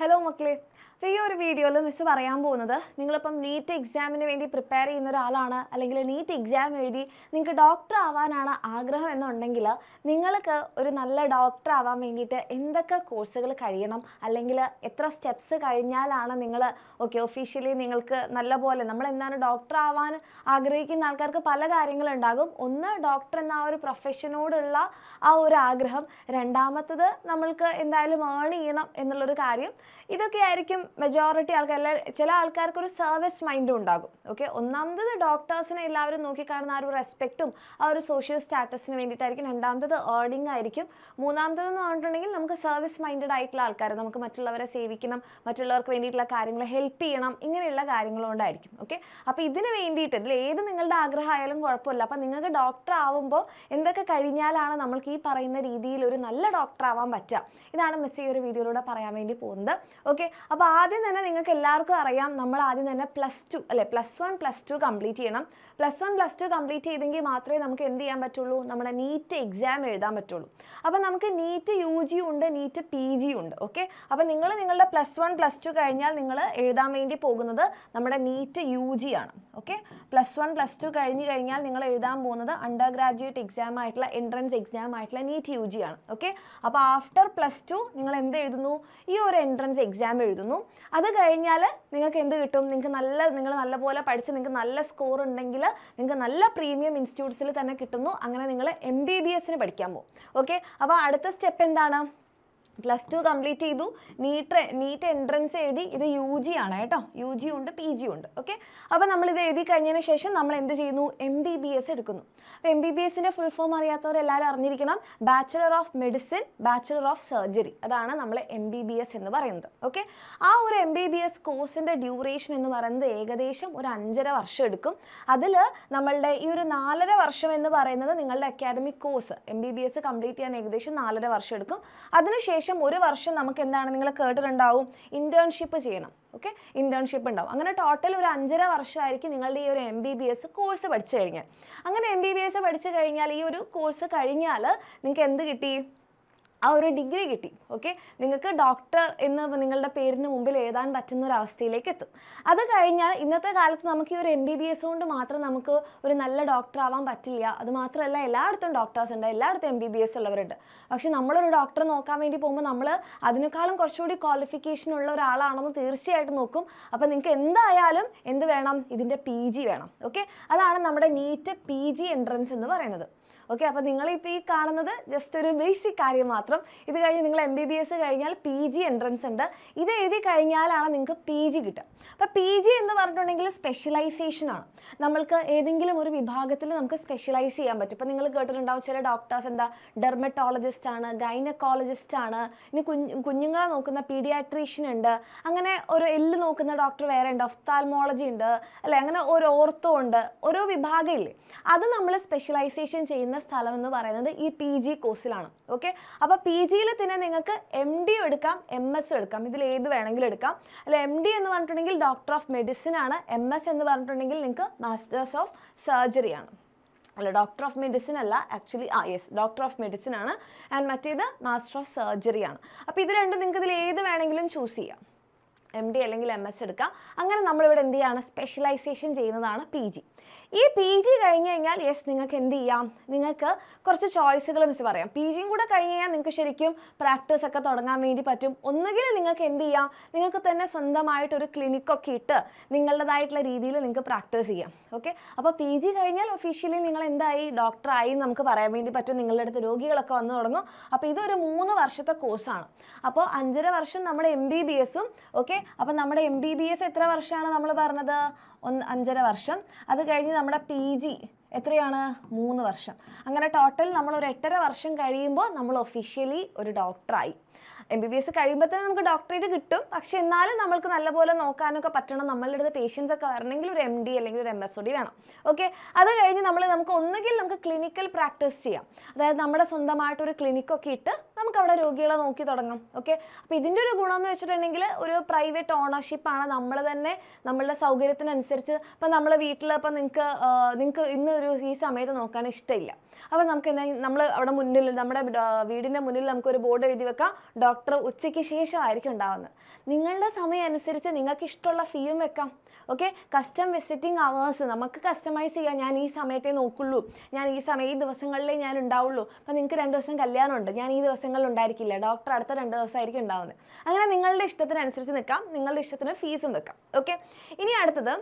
Hello മക്കളെ, അപ്പോൾ ഈ ഒരു വീഡിയോയിൽ മിസ് പറയാൻ പോകുന്നത് നിങ്ങളിപ്പം നീറ്റ് എക്സാമിന് വേണ്ടി പ്രിപ്പയർ ചെയ്യുന്ന ഒരാളാണ്, അല്ലെങ്കിൽ നീറ്റ് എക്സാം എഴുതി നിങ്ങൾക്ക് ഡോക്ടർ ആവാനാണ് ആഗ്രഹം എന്നുണ്ടെങ്കിൽ നിങ്ങൾക്ക് ഒരു നല്ല ഡോക്ടർ ആവാൻ വേണ്ടിയിട്ട് എന്തൊക്കെ കോഴ്സുകൾ കഴിയണം, അല്ലെങ്കിൽ എത്ര സ്റ്റെപ്സ് കഴിഞ്ഞാലാണ് നിങ്ങൾ ഒഫീഷ്യലി നിങ്ങൾക്ക് നല്ലപോലെ നമ്മൾ എന്താണ് ഡോക്ടർ ആവാൻ ആഗ്രഹിക്കുന്ന ആൾക്കാർക്ക് പല കാര്യങ്ങളുണ്ടാകും. ഒന്ന്, ഡോക്ടർ എന്ന ആ ഒരു പ്രൊഫഷനോടുള്ള ആ ഒരു ആഗ്രഹം. രണ്ടാമത്തത്, നമ്മൾക്ക് എന്തായാലും ഏൺ ചെയ്യണം എന്നുള്ളൊരു കാര്യം. ഇതൊക്കെ ആയിരിക്കും മെജോറിറ്റി ആൾക്കാർ. ചില ആൾക്കാർക്ക് ഒരു സർവീസ് മൈൻഡും ഉണ്ടാകും. ഒന്നാമത്തത് ഡോക്ടേഴ്സിനെ എല്ലാവരും നോക്കിക്കാണുന്ന ആ ഒരു റെസ്പെക്റ്റും ആ ഒരു സോഷ്യൽ സ്റ്റാറ്റസിന് വേണ്ടിയിട്ടായിരിക്കും. രണ്ടാമത്തത് ഏർണിംഗ് ആയിരിക്കും. മൂന്നാമത്തതെന്ന് പറഞ്ഞിട്ടുണ്ടെങ്കിൽ നമുക്ക് സർവീസ് മൈൻഡഡ് ആയിട്ടുള്ള ആൾക്കാർ, നമുക്ക് മറ്റുള്ളവരെ സേവിക്കണം, മറ്റുള്ളവർക്ക് വേണ്ടിയിട്ടുള്ള കാര്യങ്ങൾ ഹെൽപ്പ് ചെയ്യണം, ഇങ്ങനെയുള്ള കാര്യങ്ങളുകൊണ്ടായിരിക്കും. അപ്പോൾ ഇതിന് വേണ്ടിയിട്ട് ഇതിൽ ഏത് നിങ്ങളുടെ ആഗ്രഹമായാലും കുഴപ്പമില്ല. അപ്പോൾ നിങ്ങൾക്ക് ഡോക്ടർ ആവുമ്പോൾ എന്തൊക്കെ കഴിഞ്ഞാലാണ് നമ്മൾക്ക് ഈ പറയുന്ന രീതിയിൽ ഒരു നല്ല ഡോക്ടർ ആവാൻ പറ്റുക, ഇതാണ് മിസ് ഈ ഒരു വീഡിയോയിലൂടെ പറയാൻ വേണ്ടി പോകുന്നത്. അപ്പോൾ ആദ്യം തന്നെ നിങ്ങൾക്ക് എല്ലാവർക്കും അറിയാം, നമ്മൾ ആദ്യം തന്നെ +2 അല്ലേ, +1 +2 കംപ്ലീറ്റ് ചെയ്യണം. +1 +2 കംപ്ലീറ്റ് ചെയ്തെങ്കിൽ മാത്രമേ നമുക്ക് എന്ത് ചെയ്യാൻ പറ്റുള്ളൂ, നമ്മുടെ നീറ്റ് എക്സാം എഴുതാൻ പറ്റുള്ളൂ. അപ്പോൾ നമുക്ക് നീറ്റ് UG ഉണ്ട്, നീറ്റ് PG ഉണ്ട്. അപ്പോൾ നിങ്ങളുടെ +1 +2 കഴിഞ്ഞാൽ നിങ്ങൾ എഴുതാൻ വേണ്ടി പോകുന്നത് നമ്മുടെ നീറ്റ് UG ആണ്. +1 +2 കഴിഞ്ഞ് കഴിഞ്ഞാൽ നിങ്ങൾ എഴുതാൻ പോകുന്നത് അണ്ടർ ഗ്രാജുവേറ്റ് എക്സാം ആയിട്ടുള്ള എൻട്രൻസ് എക്സാം ആയിട്ടുള്ള നീറ്റ് UG ആണ്. അപ്പോൾ ആഫ്റ്റർ +2 നിങ്ങൾ എന്ത് എഴുതുന്നു, ഈ ഒരു എൻട്രൻസ് എക്സാം എഴുതുന്നു. അത് കഴിഞ്ഞാൽ നിങ്ങൾക്ക് എന്ത് കിട്ടും, നിങ്ങൾ നല്ലപോലെ പഠിച്ച് നിങ്ങൾക്ക് നല്ല സ്കോർ ഉണ്ടെങ്കിൽ നിങ്ങൾക്ക് നല്ല പ്രീമിയം ഇൻസ്റ്റിറ്റ്യൂട്ട്സിൽ തന്നെ കിട്ടുന്നു. അങ്ങനെ നിങ്ങൾ MBBSന് പഠിക്കാൻ പോകും. അപ്പോൾ അടുത്ത സ്റ്റെപ്പ് എന്താണ്, +2 കംപ്ലീറ്റ് ചെയ്തു, നീറ്റ് എൻട്രൻസ് എഴുതി. ഇത് UG ആണ് കേട്ടോ, UG ഉണ്ട്, PG ഉണ്ട്. അപ്പോൾ നമ്മളിത് എഴുതി കഴിഞ്ഞതിന് ശേഷം നമ്മൾ എന്ത് ചെയ്യുന്നു, MBBS എടുക്കുന്നു. അപ്പോൾ MBBSൻ്റെ ഫുൾ ഫോം അറിയാത്തവർ എല്ലാവരും അറിഞ്ഞിരിക്കണം. Bachelor of medicine, bachelor of surgery, അതാണ് നമ്മൾ MBBS എന്ന് പറയുന്നത്. ആ ഒരു MBBS കോഴ്സിൻ്റെ ഡ്യൂറേഷൻ എന്ന് പറയുന്നത് ഏകദേശം ഒരു 5.5 വർഷം എടുക്കും. അതിൽ നമ്മളുടെ ഈ ഒരു 4.5 വർഷം എന്ന് പറയുന്നത് നിങ്ങളുടെ അക്കാഡമിക് കോഴ്സ് MBBS കംപ്ലീറ്റ് ചെയ്യാൻ ഏകദേശം 4.5 വർഷം എടുക്കും. അതിനുശേഷം 1 വർഷം നമുക്ക് എന്താണ്, നിങ്ങൾ കേട്ടിട്ടുണ്ടാവും, ഇന്റേൺഷിപ്പ് ചെയ്യണം. ഇന്റേൺഷിപ്പ് ഉണ്ടാവും. അങ്ങനെ ടോട്ടൽ ഒരു 5.5 വർഷമായിരിക്കും നിങ്ങളുടെ ഈ ഒരു MBBS കോഴ്സ് പഠിച്ചു കഴിഞ്ഞാൽ. അങ്ങനെ MBBS പഠിച്ചു കഴിഞ്ഞാൽ ഈ ഒരു കോഴ്സ് കഴിഞ്ഞാൽ നിങ്ങൾക്ക് എന്ത് കിട്ടി, ആ ഒരു ഡിഗ്രി കിട്ടി. നിങ്ങൾക്ക് ഡോക്ടർ എന്ന് നിങ്ങളുടെ പേരിന് മുമ്പിൽ എഴുതാൻ പറ്റുന്ന ഒരു അവസ്ഥയിലേക്ക് എത്തും. അത് കഴിഞ്ഞാൽ ഇന്നത്തെ കാലത്ത് നമുക്ക് ഈ ഒരു MBBS കൊണ്ട് മാത്രം നമുക്ക് ഒരു നല്ല ഡോക്ടർ ആവാൻ പറ്റില്ല. അത് മാത്രമല്ല, എല്ലായിടത്തും ഡോക്ടേഴ്സ് ഉണ്ട്, എല്ലായിടത്തും MBBS ഉള്ളവരുണ്ട്. പക്ഷെ നമ്മളൊരു ഡോക്ടറെ നോക്കാൻ വേണ്ടി പോകുമ്പോൾ നമ്മൾ അതിനേക്കാളും കുറച്ചുകൂടി ക്വാളിഫിക്കേഷൻ ഉള്ള ഒരാളാണെന്ന് തീർച്ചയായിട്ടും നോക്കും. അപ്പോൾ നിങ്ങൾക്ക് എന്തായാലും എന്ത് വേണം, ഇതിൻ്റെ PG വേണം. അതാണ് നമ്മുടെ നീറ്റ് PG എൻട്രൻസ് എന്ന് പറയുന്നത്. അപ്പോൾ നിങ്ങളിപ്പോൾ ഈ കാണുന്നത് ജസ്റ്റ് ഒരു ബേസിക് കാര്യം മാത്രം. ഇത് കഴിഞ്ഞ് നിങ്ങൾ MBBS കഴിഞ്ഞാൽ PG എൻട്രൻസ് ഉണ്ട്. ഇത് എഴുതി കഴിഞ്ഞാലാണ് നിങ്ങൾക്ക് PG കിട്ടുക. അപ്പോൾ PG എന്ന് പറഞ്ഞിട്ടുണ്ടെങ്കിൽ സ്പെഷ്യലൈസേഷൻ ആണ്. നമ്മൾക്ക് ഏതെങ്കിലും ഒരു വിഭാഗത്തിൽ നമുക്ക് സ്പെഷ്യലൈസ് ചെയ്യാൻ പറ്റും. ഇപ്പോൾ നിങ്ങൾ കേട്ടിട്ടുണ്ടാവും, ചില ഡോക്ടേഴ്സ് എന്താ ഡെർമറ്റോളജിസ്റ്റ് ആണ്, ഗൈനക്കോളജിസ്റ്റ് ആണ്, ഇനി കുഞ്ഞുങ്ങളെ നോക്കുന്ന പീഡിയാട്രീഷ്യൻ ഉണ്ട്, അങ്ങനെ ഒരു എല്ല് നോക്കുന്ന ഡോക്ടർ വേറെ ഉണ്ട്, ഒഫ്താൽമോളജി ഉണ്ട് അല്ലേ, അങ്ങനെ ഒരു ഓർത്തോ ഉണ്ട്, ഓരോ വിഭാഗം ഇല്ലേ. അത് നമ്മൾ സ്പെഷ്യലൈസേഷൻ ചെയ്യുന്ന സ്ഥലം എന്ന് പറയുന്നത് ഈ PG കോഴ്സിലാണ്. അപ്പോൾ PGയിൽ തന്നെ നിങ്ങൾക്ക് MD എടുക്കാം, MS എടുക്കാം, ഇതിൽ ഏത് വേണമെങ്കിലും എടുക്കാം. അല്ല, MD എന്ന് പറഞ്ഞിട്ടുണ്ടെങ്കിൽ ഡോക്ടർ ഓഫ് മെഡിസിൻ ആണ്, MS എന്ന് പറഞ്ഞിട്ടുണ്ടെങ്കിൽ നിങ്ങൾക്ക് മാസ്റ്റേഴ്സ് ഓഫ് സർജറി ആണ്. അല്ല, ഡോക്ടർ ഓഫ് മെഡിസിൻ അല്ല ആക്ച്വലി, ഡോക്ടർ ഓഫ് മെഡിസിൻ ആണ്. ആൻഡ് മറ്റേത് മാസ്റ്റർ ഓഫ് സർജറി ആണ്. അപ്പോൾ ഇത് രണ്ടും നിങ്ങൾക്ക് ഇതിൽ ഏത് വേണമെങ്കിലും ചൂസ് ചെയ്യാം, MD അല്ലെങ്കിൽ MS എടുക്കാം. അങ്ങനെ നമ്മളിവിടെ എന്ത് ചെയ്യാണ്, സ്പെഷ്യലൈസേഷൻ ചെയ്യുന്നതാണ് PG. ഈ PG കഴിഞ്ഞ് കഴിഞ്ഞാൽ നിങ്ങൾക്ക് എന്ത് ചെയ്യാം, നിങ്ങൾക്ക് കുറച്ച് ചോയ്സുകൾ മിസ് പറയാം. PGയും കൂടെ കഴിഞ്ഞ് കഴിഞ്ഞാൽ നിങ്ങൾക്ക് ശരിക്കും പ്രാക്ടീസ് ഒക്കെ തുടങ്ങാൻ വേണ്ടി പറ്റും. ഒന്നുകിൽ നിങ്ങൾക്ക് എന്ത് ചെയ്യാം, നിങ്ങൾക്ക് തന്നെ സ്വന്തമായിട്ടൊരു ക്ലിനിക്കൊക്കെ ഇട്ട് നിങ്ങളുടേതായിട്ടുള്ള രീതിയിൽ നിങ്ങൾക്ക് പ്രാക്ടീസ് ചെയ്യാം. അപ്പോൾ PG കഴിഞ്ഞാൽ ഒഫീഷ്യലി നിങ്ങൾ എന്തായി, ഡോക്ടറായി നമുക്ക് പറയാൻ വേണ്ടി പറ്റും. നിങ്ങളുടെ അടുത്ത് രോഗികളൊക്കെ വന്നു തുടങ്ങും. അപ്പോൾ ഇതൊരു 3 വർഷത്തെ കോഴ്സാണ്. അപ്പോൾ 5.5 വർഷം നമ്മുടെ MBBSഉം. അപ്പോൾ നമ്മുടെ MBBS എത്ര വർഷമാണ് നമ്മൾ പറഞ്ഞത്, 5.5 വർഷം. അത് കഴിഞ്ഞ് നമ്മുടെ PG എത്രയാണ്, 3 വർഷം. അങ്ങനെ ടോട്ടൽ നമ്മൾ ഒരു 8.5 വർഷം കഴിയുമ്പോൾ നമ്മൾ ഒഫീഷ്യലി ഒരു ഡോക്ടറായി. MBBS കഴിയുമ്പോൾ തന്നെ നമുക്ക് ഡോക്ടറേറ്റ് കിട്ടും. പക്ഷെ എന്നാലും നമ്മൾക്ക് നല്ലപോലെ നോക്കാനൊക്കെ പറ്റണം. നമ്മളുടെ അടുത്ത് പേഷ്യൻസ് ഒക്കെ വരണമെങ്കിൽ ഒരു MD അല്ലെങ്കിൽ ഒരു MSOD വേണം. അത് കഴിഞ്ഞ് നമുക്ക് ഒന്നുകിൽ നമുക്ക് ക്ലിനിക്കൽ പ്രാക്ടീസ് ചെയ്യാം. അതായത് നമ്മുടെ സ്വന്തമായിട്ടൊരു ക്ലിനിക്കൊക്കെ ഇട്ട് നമുക്ക് അവിടെ രോഗികളെ നോക്കി തുടങ്ങാം. ഓക്കെ, അപ്പോൾ ഇതിൻ്റെ ഒരു ഗുണം എന്ന് വെച്ചിട്ടുണ്ടെങ്കിൽ ഒരു പ്രൈവറ്റ് ഓണർഷിപ്പാണ്. നമ്മൾ തന്നെ നമ്മളുടെ സൗകര്യത്തിനനുസരിച്ച് ഇപ്പം നമ്മളെ വീട്ടിൽ ഇപ്പം നിങ്ങൾക്ക് ഇന്ന് ഈ സമയത്ത് നോക്കാൻ ഇഷ്ടമില്ല, അപ്പോൾ നമുക്ക് എന്താ നമ്മൾ അവിടെ മുന്നിൽ നമ്മുടെ വീടിൻ്റെ മുന്നിൽ നമുക്കൊരു ബോർഡ് എഴുതി വെക്കാം, ഡോക്ടർ ഉച്ചയ്ക്ക് ശേഷമായിരിക്കും ഉണ്ടാവുന്നത്. നിങ്ങളുടെ സമയം അനുസരിച്ച് നിങ്ങൾക്ക് ഇഷ്ടമുള്ള ഫീയും വെക്കാം. ഓക്കെ, കസ്റ്റം വിസിറ്റിംഗ് അവേഴ്സ് നമുക്ക് കസ്റ്റമൈസ് ചെയ്യാം. ഞാൻ ഈ സമയത്തേ നോക്കുള്ളൂ, ഞാൻ ഈ ദിവസങ്ങളിലേ ഞാൻ ഉണ്ടാവുള്ളൂ. അപ്പം നിങ്ങൾക്ക് 2 ദിവസം കല്യാണമുണ്ട്, ഞാൻ ഈ ദിവസങ്ങളിൽ ഉണ്ടായിരിക്കില്ല, ഡോക്ടർ അടുത്ത 2 ദിവസമായിരിക്കും ഉണ്ടാവുന്നത്. അങ്ങനെ നിങ്ങളുടെ ഇഷ്ടത്തിനനുസരിച്ച് നിൽക്കാം, നിങ്ങളുടെ ഇഷ്ടത്തിന് ഫീസും വെക്കാം. ഓക്കെ, ഇനി അടുത്തത്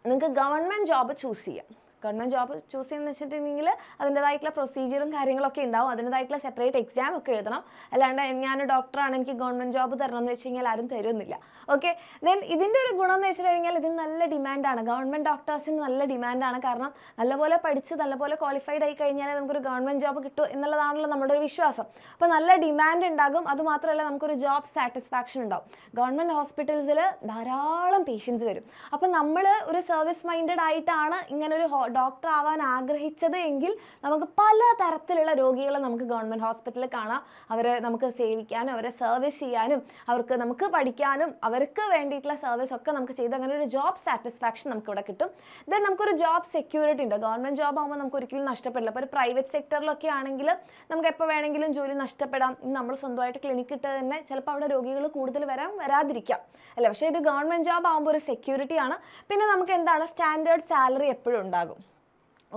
നിങ്ങൾക്ക് ഗവൺമെൻറ് ജോബ് ചൂസ് ചെയ്യാം. ഗവൺമെൻറ് ജോബ് ചൂസ് ചെയ്യുന്നത് വെച്ചിട്ടുണ്ടെങ്കിൽ അതിൻ്റെതായിട്ടുള്ള പ്രൊസീജിയറും കാര്യങ്ങളൊക്കെ ഉണ്ടാവും, അതിൻ്റെതായിട്ടുള്ള സെപ്പറേറ്റ് എക്സാം ഒക്കെ എഴുതണം. അല്ലാണ്ട് ഞാൻ ഡോക്ടറാണ് എനിക്ക് ഗവൺമെൻറ് ജോബ് തരണം എന്ന് വെച്ച് കഴിഞ്ഞാൽ ആരും തരുന്നില്ല. ഓക്കെ, ദെൻ ഇതിൻ്റെ ഒരു ഗുണം എന്ന് വെച്ചിട്ടുണ്ടെങ്കിൽ ഇതിന് നല്ല ഡിമാൻഡാണ്. ഗവൺമെൻറ് ഡോക്ടേഴ്സിന് നല്ല ഡിമാൻഡാണ്. കാരണം നല്ലപോലെ പഠിച്ച് നല്ലപോലെ ക്വാളിഫൈഡ് ആയി കഴിഞ്ഞാൽ നമുക്കൊരു ഗവൺമെൻറ് ജോബ് കിട്ടും എന്നുള്ളതാണല്ലോ നമ്മുടെ ഒരു വിശ്വാസം. അപ്പോൾ നല്ല ഡിമാൻഡ് ഉണ്ടാകും. അതുമാത്രമല്ല നമുക്കൊരു ജോബ് സാറ്റിസ്ഫാക്ഷൻ ഉണ്ടാവും. ഗവൺമെൻറ് ഹോസ്പിറ്റൽസിൽ ധാരാളം പേഷ്യൻസ് വരും. അപ്പോൾ നമ്മൾ ഒരു സർവീസ് മൈൻഡഡ് ആയിട്ടാണ് ഇങ്ങനൊരു ഡോക്ടർ ആവാൻ ആഗ്രഹിച്ചത് എങ്കിൽ നമുക്ക് പല തരത്തിലുള്ള രോഗികളെ നമുക്ക് ഗവൺമെൻറ് ഹോസ്പിറ്റലിൽ കാണാം. അവരെ നമുക്ക് സേവിക്കാനും അവരെ സർവീസ് ചെയ്യാനും നമുക്ക് പഠിക്കാനും അവർക്ക് വേണ്ടിയിട്ടുള്ള സർവീസ് ഒക്കെ നമുക്ക് ചെയ്ത് അങ്ങനെ ഒരു ജോബ് സാറ്റിസ്ഫാക്ഷൻ നമുക്ക് ഇവിടെ കിട്ടും. ദെൻ നമുക്കൊരു ജോബ് സെക്യൂരിറ്റി ഉണ്ട്. ഗവൺമെൻറ് ജോബ് ആകുമ്പോൾ നമുക്ക് ഒരിക്കലും നഷ്ടപ്പെടില്ല. അപ്പോൾ ഒരു പ്രൈവറ്റ് സെക്ടറിലൊക്കെ ആണെങ്കിൽ നമുക്ക് എപ്പോൾ വേണമെങ്കിലും ജോലി നഷ്ടപ്പെടാം. ഇനി നമ്മൾ സ്വന്തമായിട്ട് ക്ലിനിക്ക് ഇട്ട് തന്നെ ചിലപ്പോൾ അവിടെ രോഗികൾ കൂടുതൽ വരാതിരിക്കാം അല്ലേ. പക്ഷേ ഇത് ഗവൺമെൻറ് ജോബ് ആകുമ്പോൾ ഒരു സെക്യൂരിറ്റി ആണ്. പിന്നെ നമുക്ക് എന്താണ് സ്റ്റാൻഡേർഡ് സാലറി എപ്പോഴും ഉണ്ടാകും.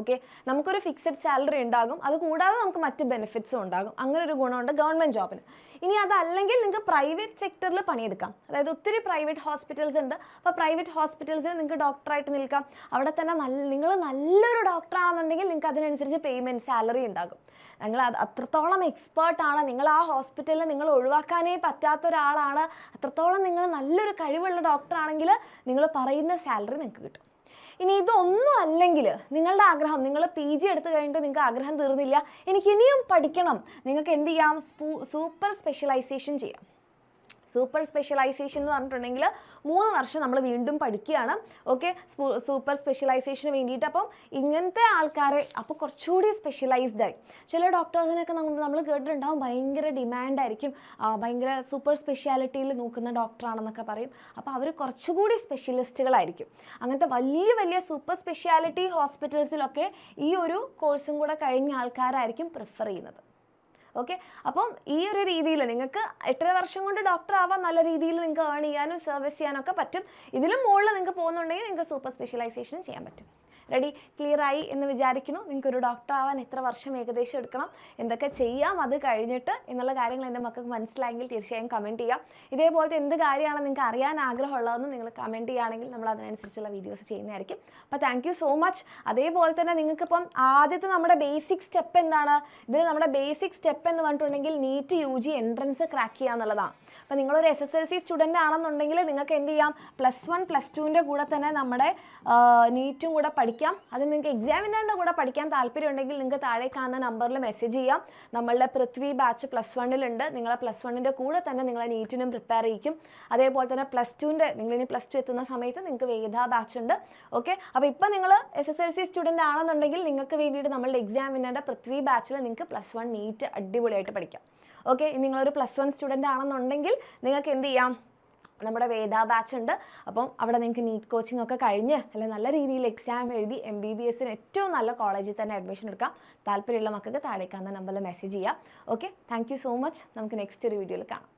ഓക്കെ, നമുക്കൊരു ഫിക്സഡ് സാലറി ഉണ്ടാകും, അതുകൂടാതെ നമുക്ക് മറ്റ് ബെനിഫിറ്റ്സും ഉണ്ടാകും. അങ്ങനെ ഒരു ഗുണമുണ്ട് ഗവൺമെൻറ് ജോബിന്. ഇനി അതല്ലെങ്കിൽ നിങ്ങൾക്ക് പ്രൈവറ്റ് സെക്ടറിൽ പണിയെടുക്കാം. അതായത് ഒത്തിരി പ്രൈവറ്റ് ഹോസ്പിറ്റൽസ് ഉണ്ട്. അപ്പോൾ പ്രൈവറ്റ് ഹോസ്പിറ്റൽസിൽ നിങ്ങൾക്ക് ഡോക്ടറായിട്ട് നിൽക്കാം. അവിടെ തന്നെ നിങ്ങൾ നല്ലൊരു ഡോക്ടറാണെന്നുണ്ടെങ്കിൽ നിങ്ങൾക്ക് അതിനനുസരിച്ച് പേയ്മെൻറ്റ് സാലറി ഉണ്ടാകും. നിങ്ങൾ അത്രത്തോളം എക്സ്പേർട്ടാണ്, നിങ്ങൾ ആ ഹോസ്പിറ്റലിൽ നിങ്ങൾ ഒഴിവാക്കാനേ പറ്റാത്ത ഒരാളാണ്, അത്രത്തോളം നിങ്ങൾ നല്ലൊരു കഴിവുള്ള ഡോക്ടറാണെങ്കിൽ നിങ്ങൾ പറയുന്ന സാലറി നിങ്ങൾക്ക് കിട്ടും. ഇനി ഇതൊന്നും അല്ലെങ്കിൽ നിങ്ങളുടെ ആഗ്രഹം, നിങ്ങൾ PG എടുത്തു കഴിഞ്ഞിട്ട് നിങ്ങൾക്ക് ആഗ്രഹം തീർന്നില്ല, എനിക്ക് ഇനിയും പഠിക്കണം, നിങ്ങൾക്ക് എന്ത് ചെയ്യാം, സൂപ്പർ സ്പെഷ്യലൈസേഷൻ ചെയ്യാം. സൂപ്പർ സ്പെഷ്യലൈസേഷൻ എന്ന് പറഞ്ഞിട്ടുണ്ടെങ്കിൽ 3 വർഷം നമ്മൾ വീണ്ടും പഠിക്കുകയാണ്. ഓക്കെ, സൂപ്പർ സ്പെഷ്യലൈസേഷന് വേണ്ടിയിട്ട്. അപ്പം ഇങ്ങനത്തെ ആൾക്കാരെ അപ്പോൾ കുറച്ചുകൂടി സ്പെഷ്യലൈസ്ഡായി. ചില ഡോക്ടേഴ്സിനൊക്കെ നമ്മൾ കേട്ടിട്ടുണ്ടാവും ഭയങ്കര ഡിമാൻഡായിരിക്കും, ഭയങ്കര സൂപ്പർ സ്പെഷ്യാലിറ്റിയിൽ നോക്കുന്ന ഡോക്ടറാണെന്നൊക്കെ പറയും. അപ്പോൾ അവർ കുറച്ചുകൂടി സ്പെഷ്യലിസ്റ്റുകളായിരിക്കും. അങ്ങനത്തെ വലിയ വലിയ സൂപ്പർ സ്പെഷ്യാലിറ്റി ഹോസ്പിറ്റൽസിലൊക്കെ ഈ ഒരു കോഴ്സും കൂടെ കഴിഞ്ഞ ആൾക്കാരായിരിക്കും പ്രിഫർ ചെയ്യുന്നത്. ഓക്കെ, അപ്പം ഈ ഒരു രീതിയിൽ നിങ്ങൾക്ക് 8 വർഷം കൊണ്ട് ഡോക്ടർ ആവാൻ നല്ല രീതിയിൽ നിങ്ങൾക്ക് ഏൺ ചെയ്യാനും സർവീസ് ചെയ്യാനൊക്കെ പറ്റും. ഇതിലും മുകളിൽ നിങ്ങൾക്ക് പോകുന്നുണ്ടെങ്കിൽ നിങ്ങൾക്ക് സൂപ്പർ സ്പെഷ്യലൈസേഷൻ ചെയ്യാൻ പറ്റും. റെഡി, ക്ലിയർ ആയി എന്ന് വിചാരിക്കുന്നു. നിങ്ങൾക്കൊരു ഡോക്ടർ ആവാൻ എത്ര വർഷം ഏകദേശം എടുക്കണം, എന്തൊക്കെ ചെയ്യാം അത് കഴിഞ്ഞിട്ട് എന്നുള്ള കാര്യങ്ങൾ എൻ്റെ മക്കൾക്ക് മനസ്സിലായെങ്കിൽ തീർച്ചയായും കമൻറ്റ് ചെയ്യാം. ഇതേപോലത്തെ എന്ത് കാര്യമാണ് നിങ്ങൾക്ക് അറിയാൻ ആഗ്രഹമുള്ളതെന്ന് നിങ്ങൾ കമൻറ്റ് ചെയ്യുകയാണെങ്കിൽ നമ്മൾ അതിനനുസരിച്ചുള്ള വീഡിയോസ് ചെയ്യുന്നതായിരിക്കും. അപ്പോൾ താങ്ക് യു സോ മച്ച്. അതേപോലെ തന്നെ നിങ്ങൾക്കിപ്പം ആദ്യത്തെ നമ്മുടെ ബേസിക് സ്റ്റെപ്പ് എന്താണ്, ഇതിൽ നമ്മുടെ ബേസിക് സ്റ്റെപ്പ് എന്ന് പറഞ്ഞിട്ടുണ്ടെങ്കിൽ NEET UG എൻട്രൻസ് ക്രാക്ക് ചെയ്യുക എന്നുള്ളതാണ്. അപ്പോൾ നിങ്ങളൊരു SSLC സ്റ്റുഡൻ്റ് ആണെന്നുണ്ടെങ്കിൽ നിങ്ങൾക്ക് എന്ത് ചെയ്യാം, +1 +2ൻ്റെ കൂടെ തന്നെ നമ്മുടെ നീറ്റും കൂടെ പഠിക്കാം. അത് നിങ്ങൾക്ക് എക്സാമിനറിൻ്റെ കൂടെ പഠിക്കാൻ താല്പര്യം ഉണ്ടെങ്കിൽ നിങ്ങൾക്ക് താഴെ കാണുന്ന നമ്പറിൽ മെസ്സേജ് ചെയ്യാം. നമ്മളുടെ പൃഥ്വി ബാച്ച് +1-ലുണ്ട്. നിങ്ങളെ +1ൻ്റെ കൂടെ തന്നെ നിങ്ങളെ നീറ്റിനും പ്രിപ്പയർ ചെയ്യിക്കും. അതേപോലെ തന്നെ +2ൻ്റെ നിങ്ങളിനി +2 എത്തുന്ന സമയത്ത് നിങ്ങൾക്ക് വേദ ബാച്ച് ഉണ്ട്. ഓക്കെ, അപ്പോൾ ഇപ്പോൾ നിങ്ങൾ SSLC സ്റ്റുഡൻ്റ് ആണെന്നുണ്ടെങ്കിൽ നിങ്ങൾക്ക് വേണ്ടിയിട്ട് നമ്മളുടെ എക്സാമിനറിൻ്റെ പൃഥ്വി ബാച്ചിൽ നിങ്ങൾക്ക് +1 നീറ്റ് അടിപൊളിയായിട്ട് പഠിക്കാം. ഓക്കെ, നിങ്ങളൊരു +1 സ്റ്റുഡൻ്റ് ആണെന്നുണ്ടെങ്കിൽ നിങ്ങൾക്ക് എന്ത് ചെയ്യാം, നമ്മുടെ വേദ ബാച്ച് ഉണ്ട്. അപ്പം അവിടെ നിങ്ങൾക്ക് നീറ്റ് കോച്ചിങ് ഒക്കെ കഴിഞ്ഞ് അല്ലെങ്കിൽ നല്ല രീതിയിൽ എക്സാം എഴുതി MBBSന് ഏറ്റവും നല്ല കോളേജിൽ തന്നെ അഡ്മിഷൻ എടുക്കാം. താല്പര്യമുള്ള മക്കൾക്ക് താഴേക്കാവുന്ന നമ്പറിൽ മെസ്സേജ് ചെയ്യാം. Okay, thank you so much. നമുക്ക് നെക്സ്റ്റ് ഒരു വീഡിയോയിൽ കാണാം.